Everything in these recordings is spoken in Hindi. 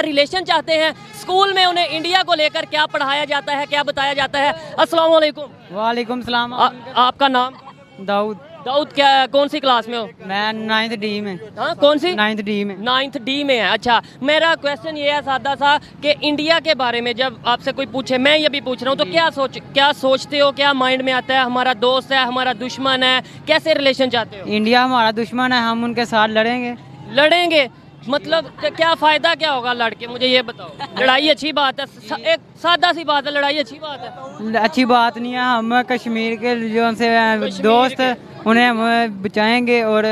रिलेशन चाहते हैं। स्कूल में उन्हें इंडिया को लेकर क्या पढ़ाया जाता है, क्या बताया जाता है। अस्सलाम वालेकुम। वालेकुम सलाम। आपका नाम? दाऊद। दाऊद, क्या कौन सी क्लास में हो? मैं 9th डी में। हाँ, कौन सी? 9th डी में। 9th डी में है। अच्छा, मेरा क्वेश्चन ये है सादा सा कि इंडिया के बारे में जब आपसे कोई पूछे, मैं ये भी पूछ रहा हूँ, तो क्या सोचते हो, क्या माइंड में आता है? हमारा दोस्त है, हमारा दुश्मन है, कैसे रिलेशन चाहते हो? इंडिया हमारा दुश्मन है, हम उनके साथ लड़ेंगे। लड़ेंगे मतलब क्या फायदा क्या होगा लड़के, मुझे ये बताओ। लड़ाई अच्छी बात है, एक सादा सी बात है, लड़ाई अच्छी बात है। अच्छी बात नहीं है। हम कश्मीर के जो से दोस्त उन्हें हम बचाएंगे। और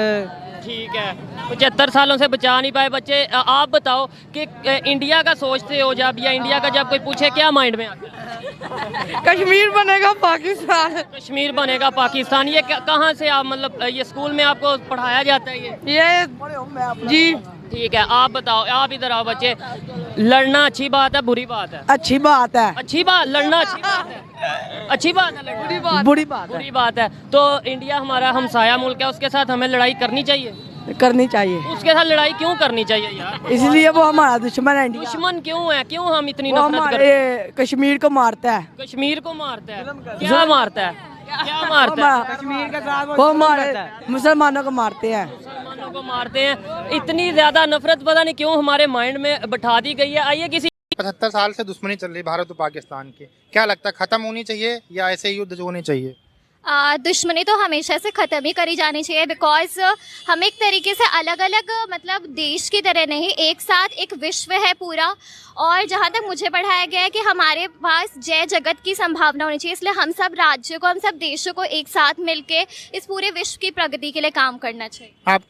ठीक है, 75 सालों से बचा नहीं पाए बच्चे। आप बताओ कि इंडिया का सोचते हो जब, या इंडिया का जब कोई पूछे, क्या माइंड में आता है? कश्मीर बनेगा पाकिस्तान। कश्मीर बनेगा पाकिस्तान। ये कहाँ से आप, मतलब ये स्कूल में आपको पढ़ाया जाता है ये जी ठीक है, आप बताओ, आप इधर आओ बच्चे। लड़ना अच्छी बात है, बुरी बात है? अच्छी बात है। अच्छी बात, लड़ना अच्छी बात है। अच्छी बात है लड़ना? बुरी बात बुरी बात है। तो इंडिया हमारा हमसाया मुल्क है, उसके साथ हमें लड़ाई करनी चाहिए? करनी चाहिए। उसके साथ लड़ाई क्यों करनी चाहिए यार? इसलिए वो हमारा दुश्मन है। इंडिया दुश्मन क्यों है? क्यों हम इतनी वो नफरत करते हैं? हमारे कश्मीर को मारता है। कश्मीर को मारता है? क्या मारता है? क्या मारता है? कश्मीर के साथ वो हमारे मुसलमानों को मारते हैं। मुसलमानों को मारते हैं। इतनी ज्यादा नफरत पता नहीं क्यों हमारे माइंड में बैठा दी गई है। आइए किसी 75 साल से दुश्मनी चल रही भारत और पाकिस्तान की, क्या लगता है खत्म होनी चाहिए या ऐसे युद्ध जो होने चाहिए? दुश्मनी तो हमेशा से ख़त्म ही करी जानी चाहिए, बिकॉज हम एक तरीके से अलग अलग मतलब देश की तरह नहीं, एक साथ एक विश्व है पूरा। और जहाँ तक मुझे पढ़ाया गया है कि हमारे पास जय जगत की संभावना होनी चाहिए, इसलिए हम सब राज्यों को, हम सब देशों को एक साथ मिलके इस पूरे विश्व की प्रगति के लिए काम करना चाहिए। आप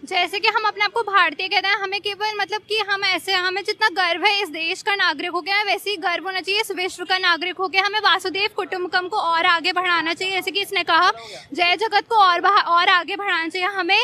जैसे कि हम अपने आप को भारतीय कहते हैं, हमें केवल मतलब कि हम ऐसे, हमें जितना गर्व है इस देश का नागरिक हो गया है, वैसे ही गर्व होना चाहिए इस विश्व का नागरिक हो गया। हमें वासुदेव कुटुंबकम को और आगे बढ़ाना चाहिए, जैसे कि इसने कहा जय जगत को और आगे बढ़ाना चाहिए। हमें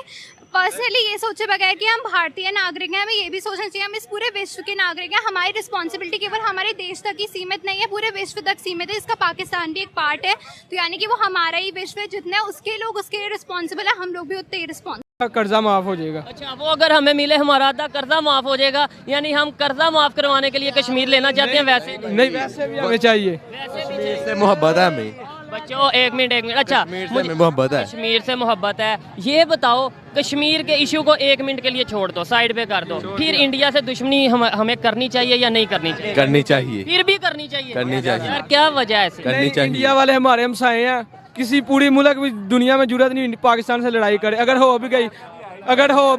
पर्सनली ये सोचे बगैर कि हम भारतीय नागरिक हैं, हमें ये भी सोचना चाहिए हम इस पूरे विश्व के नागरिक हैं। हमारी रिस्पॉन्सिबिलिटी केवल हमारे देश तक ही सीमित नहीं है, पूरे विश्व तक सीमित है। इसका पाकिस्तान भी एक पार्ट है, तो यानी कि वो हमारा ही विश्व है। जितने उसके लोग उसके लिए रिस्पॉन्सिबल है, हम लोग भी उतने ही रिस्पॉन्सिबल। कर्जा माफ हो जाएगा। अच्छा, वो अगर हमें मिले हमारा आधा कर्जा माफ हो जाएगा, यानी हम कर्जा माफ करवाने के लिए कश्मीर लेना चाहते हैं? वैसे नहीं, वैसे भी हमें चाहिए। कश्मीर से मोहब्बत है हमें। बच्चों एक मिनट। अच्छा, मुझे मोहब्बत है, कश्मीर से मोहब्बत है। ये बताओ, कश्मीर के इशू को 1 मिनट के लिए छोड़ दो, साइड पे कर दो, फिर इंडिया से दुश्मनी हमें करनी चाहिए या नहीं करनी चाहिए? करनी चाहिए। फिर भी करनी चाहिए? करनी चाहिए। यार क्या वजह है? करनी चाहिए। इंडिया वाले हमारे हमसाए हैं, किसी पूरी मुल्क भी दुनिया में जरूरत नहीं पाकिस्तान से लड़ाई करे। अगर हो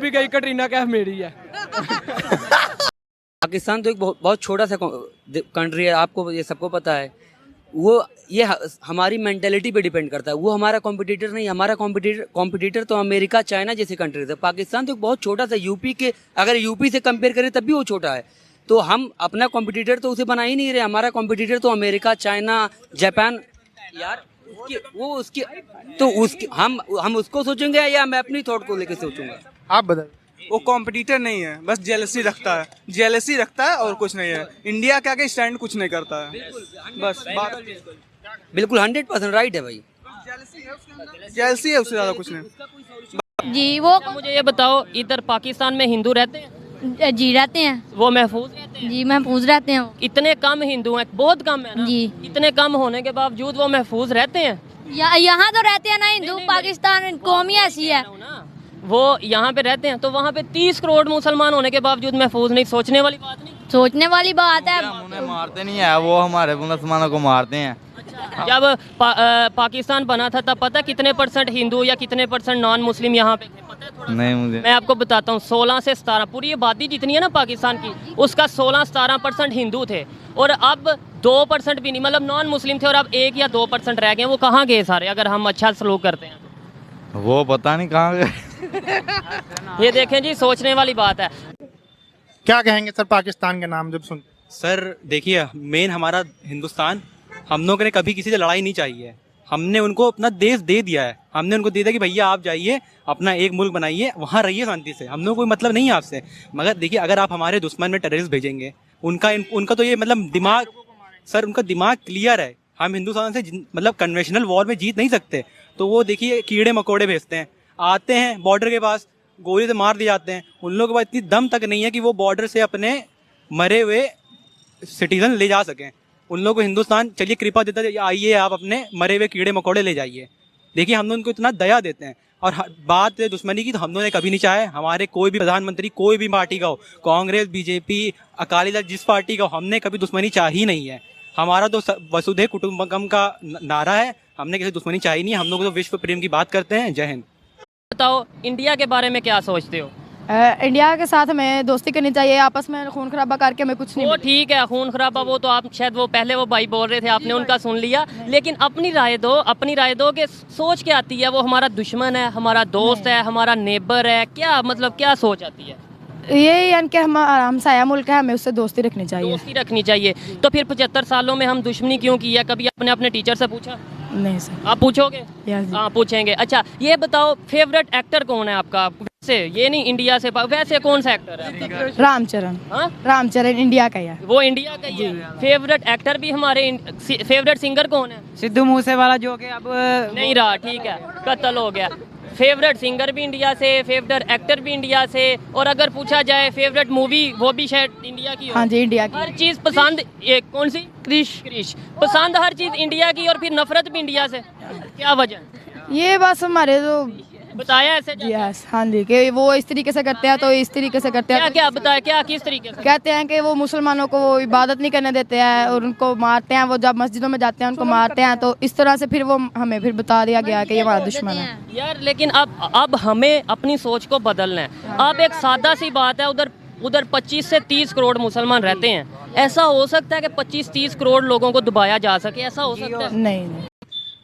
भी गई कटरीना कैफ मेरी है। पाकिस्तान तो एक बहुत छोटा सा कंट्री है, आपको ये सबको पता है। ये हमारी मेंटेलिटी पे डिपेंड करता है। वो हमारा कॉम्पिटिटर नहीं, हमारा कॉम्पिटिटर तो अमेरिका, चाइना जैसे कंट्री है। पाकिस्तान तो एक बहुत छोटा सा, अगर यूपी से कंपेयर करें तब भी वो छोटा है। तो हम अपना कॉम्पिटिटर तो उसे बना ही नहीं रहे। हमारा कॉम्पिटिटर तो अमेरिका, चाइना, जापान यार। हम उसको सोचेंगे या मैं अपनी थॉट को लेकर सोचूंगा? आप बताइए। वो कॉम्पिटिटर नहीं है, बस जेलसी रखता है और कुछ नहीं है। इंडिया के आगे स्टैंड कुछ नहीं करता है, बस बात। बिल्कुल 100% राइट है भाई। जेलसी है, उससे ज्यादा कुछ नहीं। जी वो मुझे ये बताओ, इधर पाकिस्तान में हिंदू रहते हैं? जी रहते हैं। वो महफूज रहते हैं? जी महफूज रहते हैं। इतने कम हिंदू हैं, बहुत कम है ना? जी। इतने कम होने के बावजूद वो महफूज रहते हैं? यहाँ तो रहते हैं ना हिंदू, पाकिस्तान कौम ही ऐसी है। वो यहाँ पे रहते हैं, तो वहाँ पे 30 करोड़ मुसलमान होने के बावजूद महफूज नहीं? सोचने वाली बात नहीं? सोचने वाली बात है। उन्हें मारते नहीं है, वो हमारे मुसलमानों को मारते हैं। जब पाकिस्तान बना था तब पता कितने % हिंदू या कितने % नॉन मुस्लिम यहाँ पे थे? पता है थोड़ा? नहीं मुझे। मैं आपको बताता हूँ, 16 से 17, पूरी आबादी जितनी है ना पाकिस्तान की, उसका 16-17% हिंदू थे। और अब 2% भी नहीं, मतलब नॉन मुस्लिम थे, और अब 1 या 2% रह गए। वो कहाँ गए सारे, अगर हम अच्छा सलूक करते हैं? वो पता नहीं कहाँ गए। ये देखें जी, सोचने वाली बात है। क्या कहेंगे सर पाकिस्तान के नाम जब सुनते? सर देखिए, मेन हमारा हिंदुस्तान, हम लोगों ने कभी किसी से लड़ाई नहीं चाहिए है। हमने उनको अपना देश दे दिया है। हमने उनको दे दिया कि भैया आप जाइए, अपना एक मुल्क बनाइए, वहाँ रहिए शांति से, हम लोग कोई मतलब नहीं है आपसे। मगर देखिए, अगर आप हमारे दुश्मन में टेररिस्ट भेजेंगे, उनका तो ये मतलब दिमाग, सर उनका दिमाग क्लियर है। हम हिंदुस्तान से मतलब कन्वेंशनल वॉर में जीत नहीं सकते, तो वो देखिए कीड़े मकोड़े भेजते हैं, आते हैं बॉर्डर के पास, गोली से मार दिए जाते हैं। उन लोगों के पास इतनी दम तक नहीं है कि वो बॉर्डर से अपने मरे हुए सिटीजन ले जा सकें। उन लोगों को हिंदुस्तान चलिए कृपा देता है, आइए आप अपने मरे हुए कीड़े मकोड़े ले जाइए। देखिए हम उनको इतना दया देते हैं। और बात है दुश्मनी की, तो हम लोगों ने कभी नहीं चाहे हमारे कोई भी प्रधानमंत्री कोई भी पार्टी का हो, कांग्रेस, बीजेपी, अकाली दल, जिस पार्टी का हो, हमने कभी दुश्मनी चाही नहीं है। हमारा तो वसुधैव कुटुंबकम का नारा है, हमने किसी दुश्मनी चाही नहीं है। हम लोग तो विश्व प्रेम की बात करते हैं। जय हिंद। बताओ इंडिया के बारे में क्या सोचते हो? इंडिया के साथ हमें दोस्ती करनी चाहिए, आपस में खून खराबा करके हमें कुछ नहीं वो ठीक है, खून खराबा वो तो आप शायद वो पहले वो भाई बोल रहे थे, आपने उनका सुन लिया। लेकिन अपनी राय दो कि सोच क्या आती है? वो हमारा दुश्मन है, हमारा दोस्त है, हमारा नेबर है, क्या मतलब क्या सोच आती है? ये यानी कि हम साया मुल्क है, हमें उससे दोस्ती रखनी चाहिए। दोस्ती रखनी चाहिए। तो फिर 75 सालों में हम दुश्मनी क्यों की है? कभी आपने अपने टीचर से पूछा? नहीं सर। आप पूछोगे? यस। हाँ पूछेंगे। अच्छा ये बताओ फेवरेट एक्टर कौन है आपका? वैसे ये नहीं इंडिया से, वैसे कौन सा एक्टर है? रामचरण। हाँ रामचरण इंडिया का ही है। वो इंडिया का ही है। फेवरेट एक्टर भी हमारे, फेवरेट सिंगर कौन है? सिद्धू मूसेवाला जो कि अब नहीं रहा, ठीक है, कत्ल हो गया। फेवरेट सिंगर भी इंडिया से, फेवरेट एक्टर भी इंडिया से, और अगर पूछा जाए फेवरेट मूवी वो भी शायद इंडिया की हो। हाँ जी इंडिया की। हर चीज पसंद एक कौन सी? क्रिश पसंद हर चीज इंडिया की, और फिर नफरत भी इंडिया से। क्या वजह? ये बस हमारे तो बताया ऐसे? यस हाँ जी कि वो इस तरीके से करते हैं तो इस तरीके से करते हैं। क्या क्या बताया, क्या किस तरीके से? कहते हैं कि वो मुसलमानों को वो इबादत नहीं करने देते हैं और उनको मारते हैं। वो जब मस्जिदों में जाते हैं उनको मारते हैं। तो इस तरह से फिर वो हमें फिर बता दिया गया कि ये हमारा दुश्मन है। यार लेकिन अब हमें अपनी सोच को बदलना है। अब एक सादा सी बात है, उधर 25 से 30 करोड़ मुसलमान रहते हैं। ऐसा हो सकता है कि 25-30 करोड़ लोगों को दबाया जा सके? ऐसा हो सकता है? नहीं।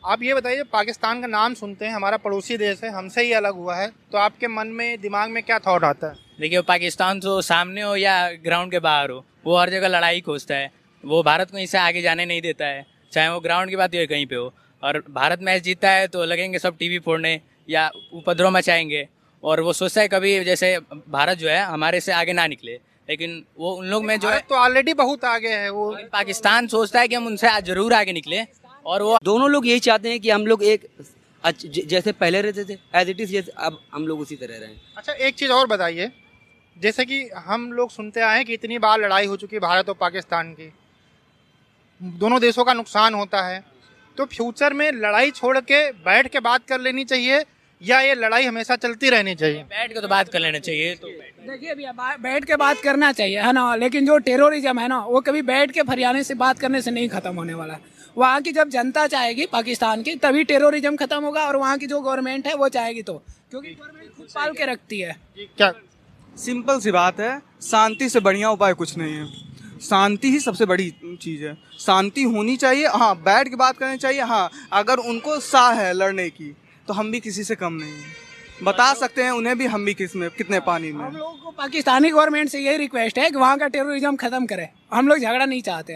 आप ये बताइए, पाकिस्तान का नाम सुनते हैं, हमारा पड़ोसी देश है, हमसे ही अलग हुआ है, तो आपके मन में दिमाग में क्या थॉट आता है? देखिए पाकिस्तान तो सामने हो या ग्राउंड के बाहर हो, वो हर जगह लड़ाई खोजता है। वो भारत को इससे आगे जाने नहीं देता है, चाहे वो ग्राउंड की बात हो या कहीं पे हो। और भारत मैच जीतता है तो लगेंगे सब टीवी फोड़ने या उपद्रव मचाएंगे। और वो सोचता है कभी जैसे भारत जो है हमारे से आगे ना निकले, लेकिन वो उन लोग में जो है तो ऑलरेडी बहुत आगे है। वो पाकिस्तान सोचता है कि हम उनसे जरूर आगे निकले। और वो दोनों लोग यही चाहते हैं कि हम लोग एक जैसे पहले रहते थे एज इट इज, जैसे अब हम लोग उसी तरह रहें। अच्छा एक चीज़ और बताइए, जैसे कि हम लोग सुनते आए हैं कि इतनी बार लड़ाई हो चुकी है भारत और पाकिस्तान की, दोनों देशों का नुकसान होता है, तो फ्यूचर में लड़ाई छोड़ के बैठ के बात कर लेनी चाहिए या ये लड़ाई हमेशा चलती रहनी चाहिए? बैठ के तो बात कर लेना चाहिए। तो देखिए भैया बैठ के बात करना चाहिए है ना, लेकिन जो टेररिज्म है ना वो कभी बैठ के फरियाने से बात करने से नहीं खत्म होने वाला। वहाँ की जब जनता चाहेगी पाकिस्तान की, तभी टेररिज्म खत्म होगा। और वहाँ की जो गवर्नमेंट है वो चाहेगी, तो क्योंकि गवर्नमेंट खुद पाल के रखती है। क्या सिंपल सी बात है, शांति से बढ़िया उपाय कुछ नहीं है। शांति ही सबसे बड़ी चीज़ है। शांति होनी चाहिए। हाँ बैठ के बात करनी चाहिए। हाँ अगर उनको साह है लड़ने की तो हम भी किसी से कम नहीं है। बता सकते हैं उन्हें भी हम भी कितने पानी में। हम लोगों को पाकिस्तानी गवर्नमेंट से यही रिक्वेस्ट है कि वहाँ का टेररिज्म खत्म करे। हम लोग झगड़ा नहीं चाहते।